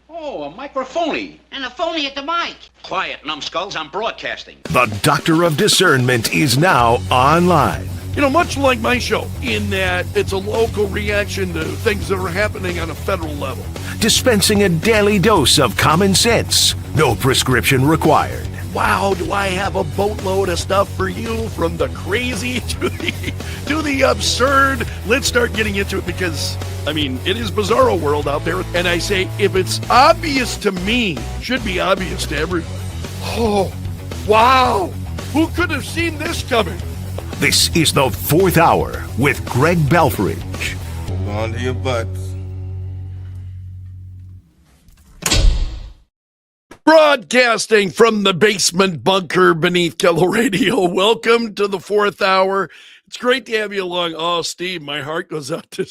Oh, a microphony. And a phony at the mic. Quiet, numbskulls, I'm broadcasting. The Doctor of Discernment is now online. You know, much like my show, in that it's a local reaction to things that are happening on a federal level. Dispensing a daily dose of common sense. No prescription required. Wow, do I have a boatload of stuff for you, from the crazy to the absurd. Let's start getting into it because, I mean, it is bizarro world out there. And I say, if it's obvious to me, should be obvious to everyone. Oh, wow. Who could have seen this coming? This is the Fourth Hour with Greg Belfrage. Hold on to your butts. Broadcasting from the basement bunker beneath Kello Radio. Welcome to the Fourth Hour. It's great to have you along. Oh, Steve, my heart goes out to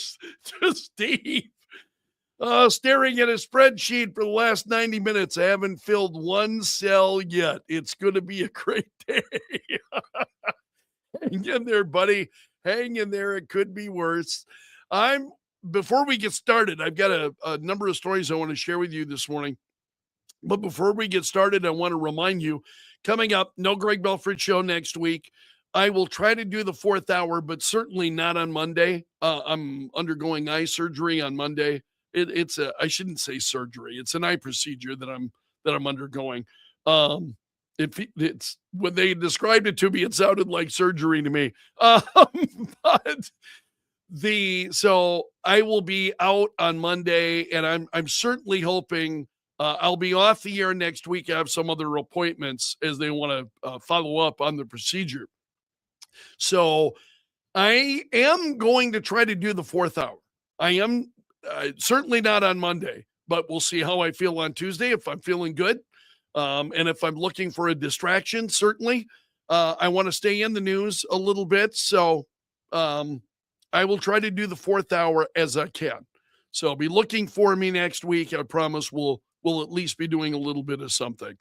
Steve. Staring at a spreadsheet for the last 90 minutes. I haven't filled one cell yet. It's going to be a great day. Hang in there, buddy. Hang in there. It could be worse. Before we get started, I've got a number of stories I want to share with you this morning. But before we get started, I want to remind you, coming up, no Greg Belfrage show next week. I will try to do the Fourth Hour, but certainly not on Monday. I'm undergoing eye surgery on Monday. I shouldn't say surgery. It's an eye procedure that I'm undergoing. It's when they described it to me, it sounded like surgery to me. So I will be out on Monday, and I'm certainly hoping. I'll be off the air next week. I have some other appointments as they want to follow up on the procedure. So I am going to try to do the Fourth Hour. I am certainly not on Monday, but we'll see how I feel on Tuesday. If I'm feeling good, and if I'm looking for a distraction, certainly I want to stay in the news a little bit. So I will try to do the Fourth Hour as I can. So be looking for me next week. I promise we'll at least be doing a little bit of something.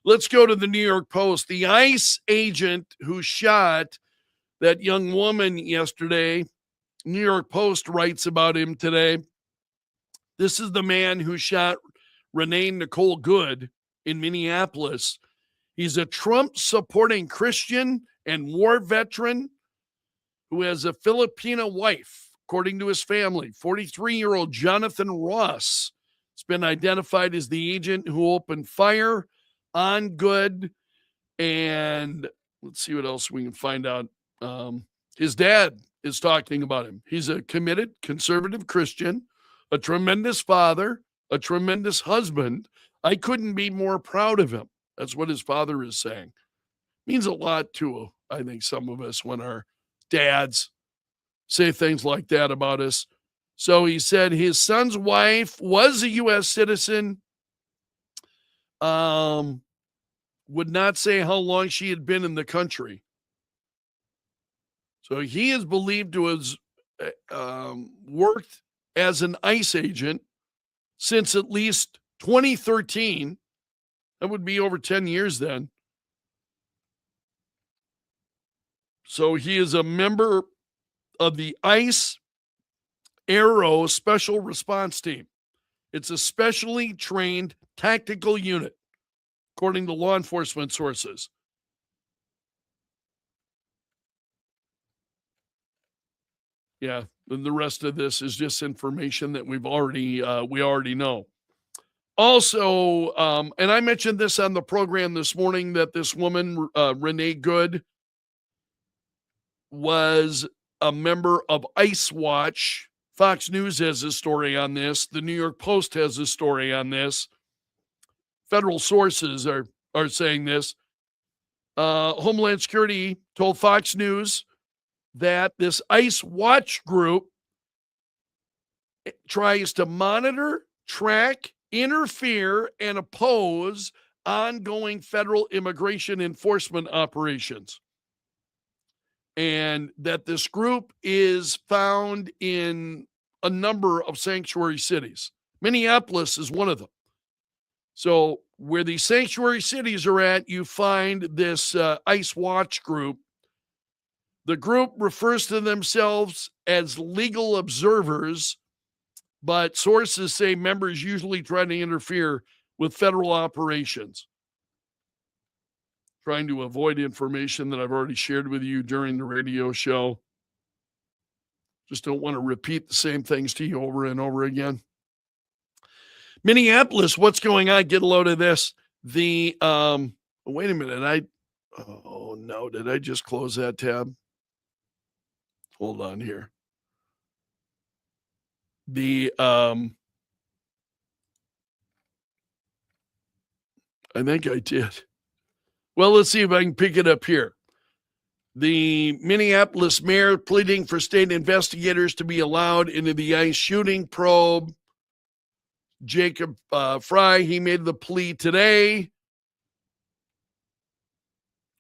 Let's go to the New York Post. The ICE agent who shot that young woman yesterday, New York Post writes about him today. This is the man who shot Renee Nicole Good in Minneapolis. He's a Trump-supporting Christian and war veteran who has a Filipino wife, according to his family. 43-year-old Jonathan Ross has been identified as the agent who opened fire on Good. And let's see what else we can find out. His dad is talking about him. He's a committed conservative Christian, a tremendous father, a tremendous husband. I couldn't be more proud of him. That's what his father is saying. Means a lot to, I think, some of us when our dads say things like that about us. So he said his son's wife was a U.S. citizen. Would not say how long she had been in the country. So he is believed to have worked as an ICE agent since at least 2013. That would be over 10 years then. So he is a member of the ICE Aero Special Response Team. It's a specially trained tactical unit, according to law enforcement sources. Yeah, and the rest of this is just information that we already know. Also, and I mentioned this on the program this morning, that this woman, Renee Good, was a member of ICE Watch. Fox News has a story on this. The New York Post has a story on this. Federal sources are saying this. Homeland Security told Fox News that this ICE Watch group tries to monitor, track, interfere, and oppose ongoing federal immigration enforcement operations. And that this group is found in a number of sanctuary cities. Minneapolis is one of them. So where these sanctuary cities are at, you find this ICE Watch group. The group refers to themselves as legal observers, but sources say members usually try to interfere with federal operations, trying to avoid information that I've already shared with you during the radio show. Just don't want to repeat the same things to you over and over again. Minneapolis, what's going on? Get a load of this. Wait a minute. Oh no, did I just close that tab? Hold on here. I think I did. Well, let's see if I can pick it up here. The Minneapolis mayor pleading for state investigators to be allowed into the ICE shooting probe. Jacob Fry, he made the plea today.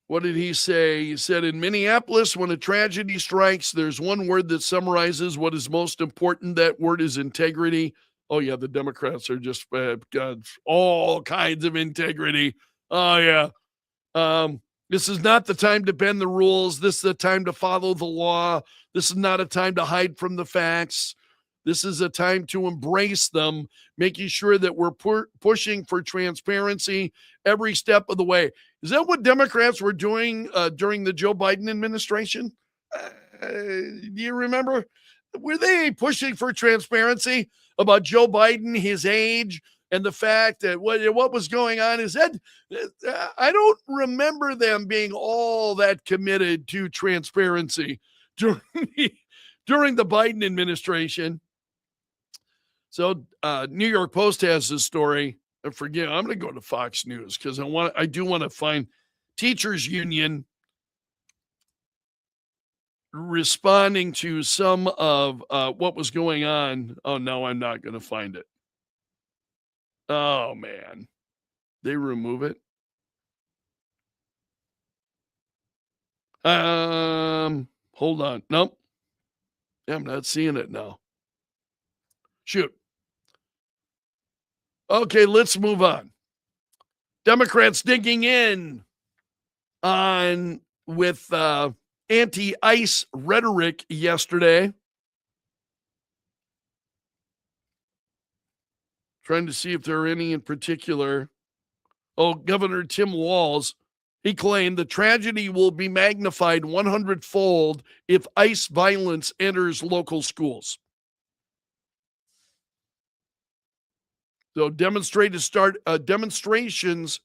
What did he say? He said, in Minneapolis, when a tragedy strikes, there's one word that summarizes what is most important. That word is integrity. Oh, yeah, the Democrats are just got all kinds of integrity. Oh, yeah. This is not the time to bend the rules. This is the time to follow the law. This is not a time to hide from the facts. This is a time to embrace them, making sure that we're pushing for transparency every step of the way. Is that what Democrats were doing during the Joe Biden administration? Do you remember? Were they pushing for transparency about Joe Biden, his age, and the fact that what was going on? Is that I don't remember them being all that committed to transparency during the Biden administration. So New York Post has this story. I'm going to go to Fox News because I do want to find teachers union responding to some of what was going on. Oh, no, I'm not going to find it. Oh, man. They remove it. Hold on. Nope. I'm not seeing it now. Shoot. Okay, let's move on. Democrats digging in on with anti-ICE rhetoric yesterday. Trying to see if there are any in particular. Oh, Governor Tim Walz, he claimed the tragedy will be magnified 100-fold if ICE violence enters local schools. So demonstrations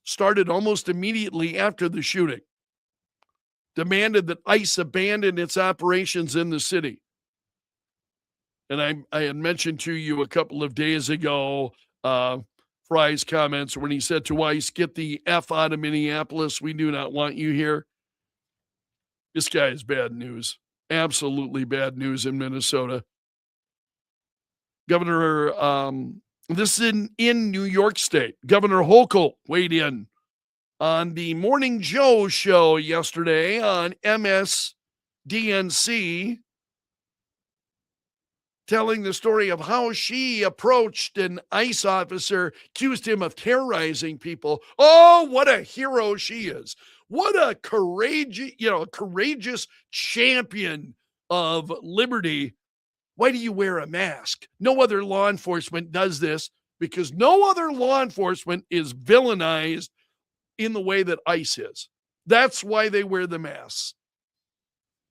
started almost immediately after the shooting. Demanded that ICE abandon its operations in the city. And I had mentioned to you a couple of days ago Fry's comments when he said to ICE, get the F out of Minneapolis. We do not want you here. This guy is bad news. Absolutely bad news in Minnesota. Governor, this is in New York State. Governor Hochul weighed in on the Morning Joe show yesterday on MSDNC, telling the story of how she approached an ICE officer, accused him of terrorizing people. Oh, what a hero she is. What a courageous champion of liberty. Why do you wear a mask? No other law enforcement does this because no other law enforcement is villainized in the way that ICE is. That's why they wear the masks.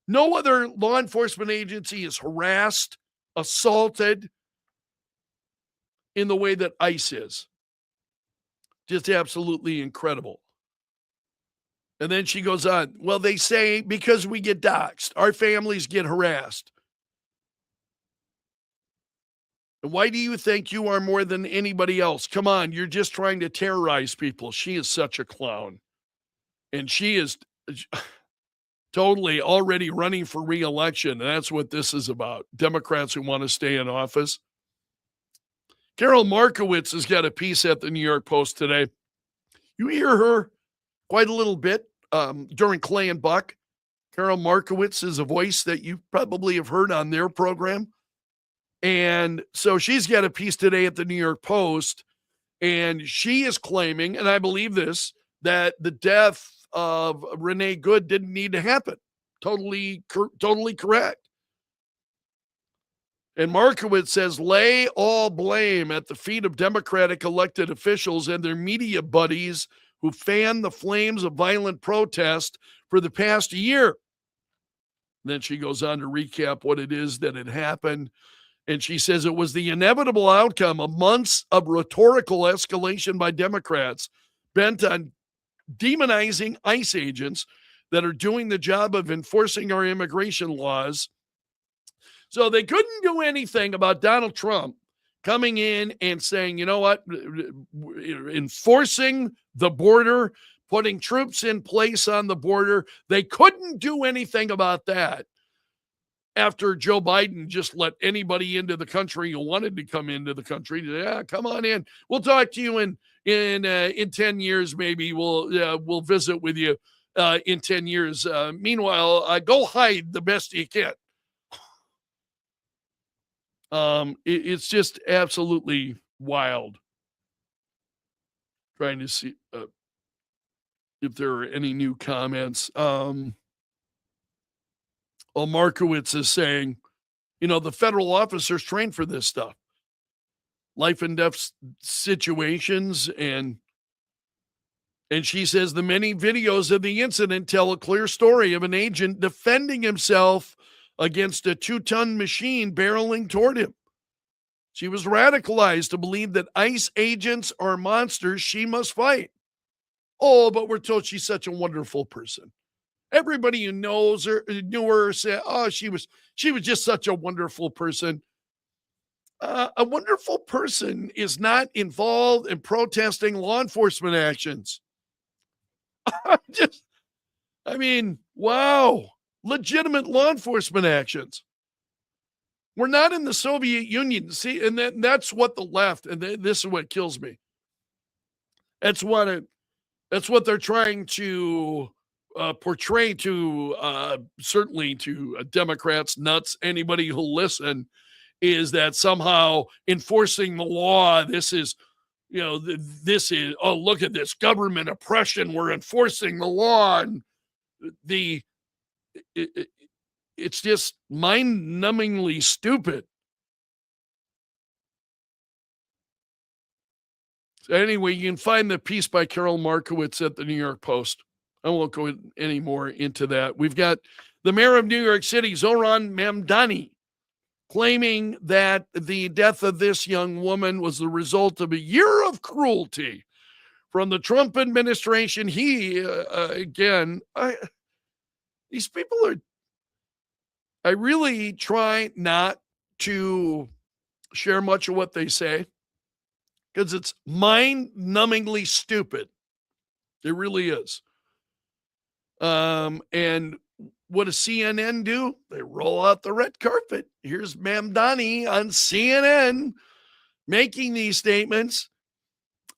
No other law enforcement agency is harassed, assaulted in the way that ICE is. Just absolutely incredible. And then she goes on, well, they say because we get doxxed, our families get harassed. And why do you think you are more than anybody else? Come on, you're just trying to terrorize people. She is such a clown. And she is totally already running for re-election. And that's what this is about. Democrats who want to stay in office. Carol Markowitz has got a piece at the New York Post today. You hear her quite a little bit during Clay and Buck. Carol Markowitz is a voice that you probably have heard on their program. And so she's got a piece today at the New York Post, and she is claiming, and I believe this, that the death of Renee Good didn't need to happen. Totally correct. And Markowitz says, lay all blame at the feet of Democratic elected officials and their media buddies who fanned the flames of violent protest for the past year. Then she goes on to recap what it is that had happened. And she says it was the inevitable outcome of months of rhetorical escalation by Democrats bent on demonizing ICE agents that are doing the job of enforcing our immigration laws. So they couldn't do anything about Donald Trump coming in and saying, you know what, enforcing the border, putting troops in place on the border. They couldn't do anything about that after Joe Biden just let anybody into the country who wanted to come into the country. Yeah, come on in. We'll talk to you in 10 years. Maybe we'll visit with you in 10 years. Meanwhile, go hide the best you can. It's just absolutely wild. Trying to see if there are any new comments. Markowitz is saying, the federal officers trained for this stuff, life and death situations. And she says the many videos of the incident tell a clear story of an agent defending himself against a 2-ton machine barreling toward him. She was radicalized to believe that ICE agents are monsters she must fight. Oh, but we're told she's such a wonderful person. Everybody who knows her, knew her, said, oh, she was just such a wonderful person. A wonderful person is not involved in protesting law enforcement actions. Wow. Legitimate law enforcement actions. We're not in the Soviet Union. See, and that's what the left, and this is what kills me. That's what they're trying to portray to certainly to Democrats, nuts, anybody who'll listen, is that somehow enforcing the law, this is, oh, look at this government oppression. We're enforcing the law. And it's just mind-numbingly stupid. So anyway, you can find the piece by Carol Markowitz at the New York Post. I won't go any more into that. We've got the mayor of New York City, Zohran Mamdani, claiming that the death of this young woman was the result of a year of cruelty from the Trump administration. These people are, I really try not to share much of what they say because it's mind-numbingly stupid. It really is. And what does CNN do? They roll out the red carpet. Here's Mamdani on CNN making these statements.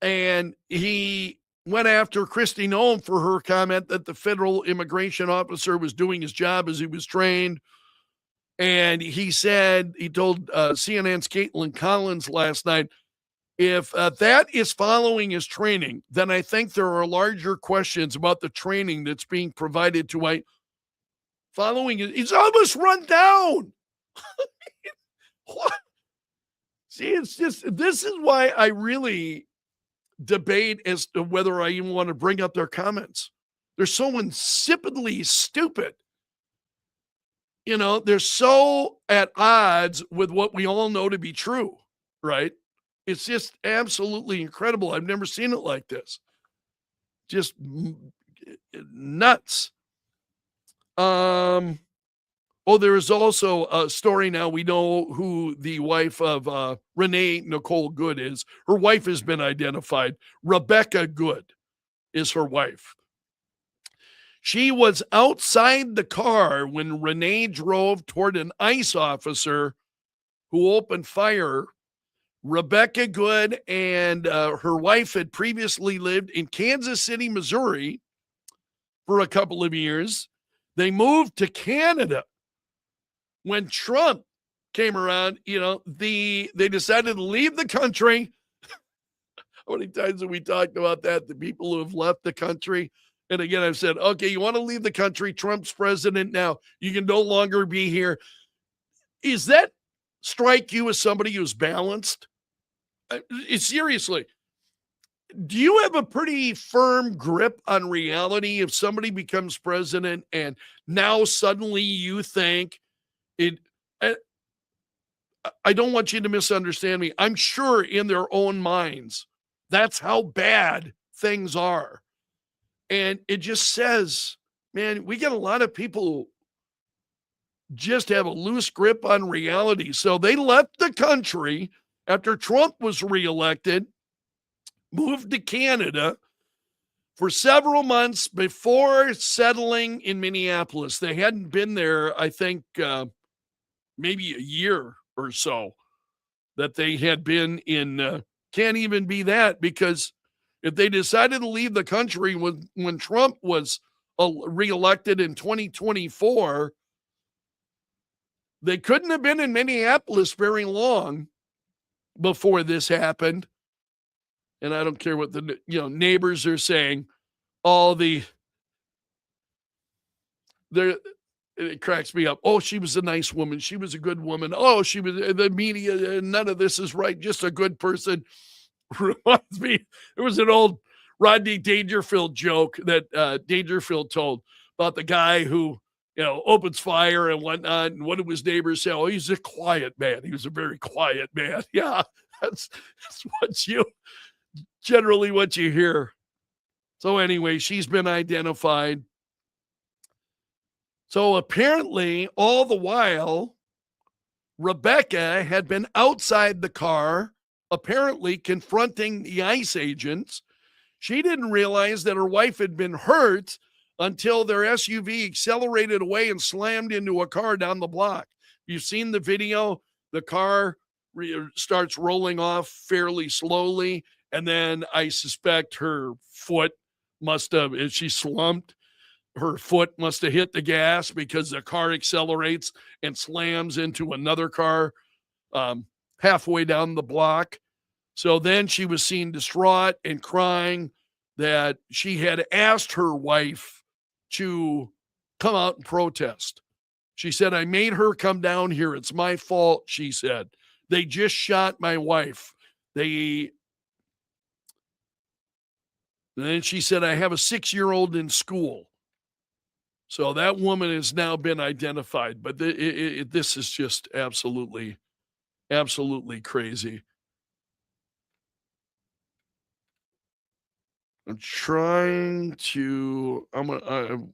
And he went after Kristi Noem for her comment that the federal immigration officer was doing his job as he was trained. And he told CNN's Caitlin Collins last night, if that is following his training, then I think there are larger questions about the training that's being provided to white. Following it, he's almost run down. What? See, it's just, this is why I really debate as to whether I even want to bring up their comments. They're so insipidly stupid. They're so at odds with what we all know to be true, right? It's just absolutely incredible. I've never seen it like this. Just nuts. There is also a story now. We know who the wife of Renee Nicole Good is. Her wife has been identified. Rebecca Good is her wife. She was outside the car when Renee drove toward an ICE officer who opened fire. Rebecca Good and her wife had previously lived in Kansas City, Missouri for a couple of years. They moved to Canada. When Trump came around, they decided to leave the country. How many times have we talked about that? The people who have left the country. And again, I've said, okay, you want to leave the country. Trump's president now. You can no longer be here. Is that strike you as somebody who's balanced? Seriously, do you have a pretty firm grip on reality if somebody becomes president and now suddenly you think it? I I don't want you to misunderstand me. I'm sure in their own minds, that's how bad things are. And it just says, man, we got a lot of people just have a loose grip on reality. So they left the country after Trump was reelected, moved to Canada for several months before settling in Minneapolis. They hadn't been there, I think, maybe a year or so that they had been in. Can't even be that, because if they decided to leave the country when Trump was reelected in 2024, they couldn't have been in Minneapolis very long before this happened. And I don't care what the neighbors are saying. All the there It cracks me up. Oh, she was a nice woman. She was a good woman. Oh, she was the media. None of this is right. Just a good person. Reminds me, there was an old Rodney Dangerfield joke that Dangerfield told about the guy who, opens fire and whatnot. And one of his neighbors said, "Oh, he's a quiet man. He was a very quiet man." Yeah, that's generally what you hear. So anyway, she's been identified. So apparently, all the while, Rebecca had been outside the car, apparently confronting the ICE agents. She didn't realize that her wife had been hurt until their SUV accelerated away and slammed into a car down the block. You've seen the video. The car starts rolling off fairly slowly, and then I suspect her foot must have, as she slumped, her foot must have hit the gas because the car accelerates and slams into another car halfway down the block. So then she was seen distraught and crying that she had asked her wife to come out and protest. She said, "I made her come down here. It's my fault," she said. "They just shot my wife. And then she said, "I have a 6-year-old in school." So that woman has now been identified, but this is just absolutely, absolutely crazy. I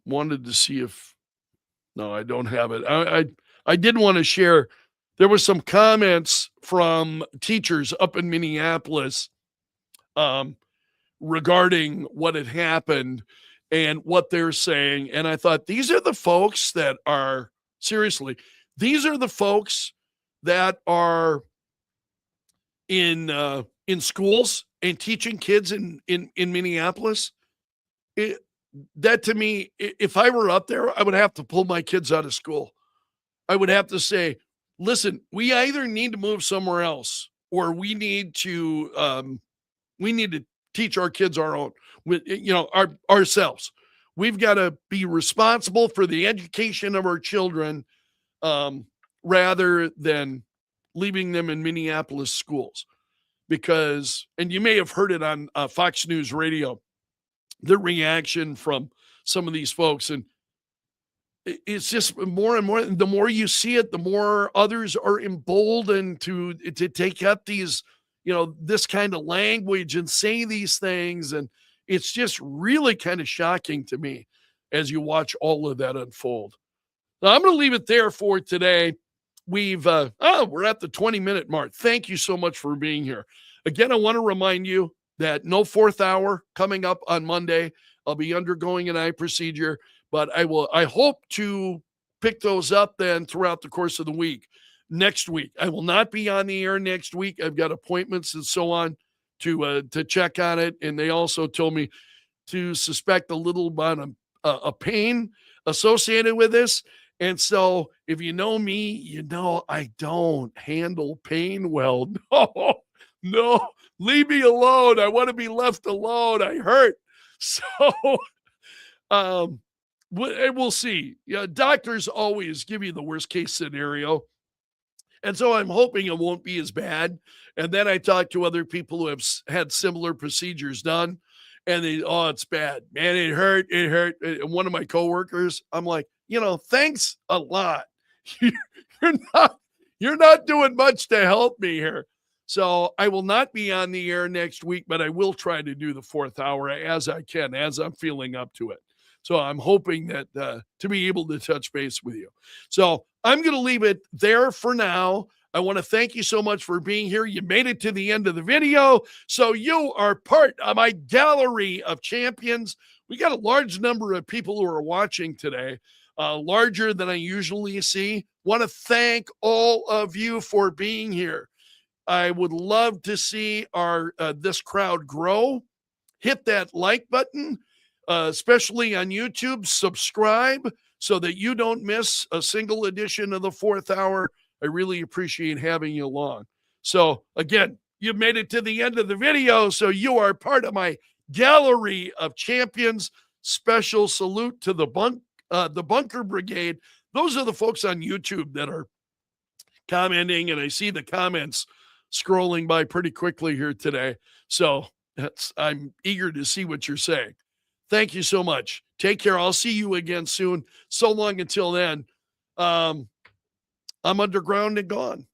wanted to see if, no, I don't have it. I did want to share, there were some comments from teachers up in Minneapolis regarding what had happened and what they're saying. And I thought, these are the folks that are, seriously, these are the folks that are in schools and teaching kids in Minneapolis. That to me, if I were up there, I would have to pull my kids out of school. I would have to say, listen, we either need to move somewhere else, or we need to teach our kids our own, ourselves. We've got to be responsible for the education of our children, rather than leaving them in Minneapolis schools. Because, and you may have heard it on Fox News Radio, the reaction from some of these folks. And it's just more and more, the more you see it, the more others are emboldened to take up these, this kind of language and say these things. And it's just really kind of shocking to me as you watch all of that unfold. Now, I'm going to leave it there for today. We're at the 20-minute mark. Thank you so much for being here. Again, I want to remind you that no fourth hour coming up on Monday. I'll be undergoing an eye procedure, but I hope to pick those up then throughout the course of the week. Next week, I will not be on the air next week. I've got appointments and so on to check on it. And they also told me to suspect a little amount of a pain associated with this. And so if you know me, I don't handle pain well. No, leave me alone. I want to be left alone. I hurt. So we'll see. Yeah, doctors always give you the worst case scenario. And so I'm hoping it won't be as bad. And then I talked to other people who have had similar procedures done, and it's bad, man. It hurt. It hurt. And one of my coworkers, I'm like, thanks a lot. You're not, you're not doing much to help me here. So I will not be on the air next week, but I will try to do the 4th hour as I can, as I'm feeling up to it. So I'm hoping that to be able to touch base with you. So I'm going to leave it there for now. I want to thank you so much for being here. You made it to the end of the video, so you are part of my gallery of champions. We got a large number of people who are watching today, larger than I usually see. Want to thank all of you for being here. I would love to see our this crowd grow. Hit that like button, especially on YouTube. Subscribe so that you don't miss a single edition of the 4th hour. I really appreciate having you along. So again, you've made it to the end of the video, so you are part of my gallery of champions. Special salute to the Bunker Brigade. Those are the folks on YouTube that are commenting, and I see the comments scrolling by pretty quickly here today. So I'm eager to see what you're saying. Thank you so much. Take care. I'll see you again soon. So long until then. I'm underground and gone.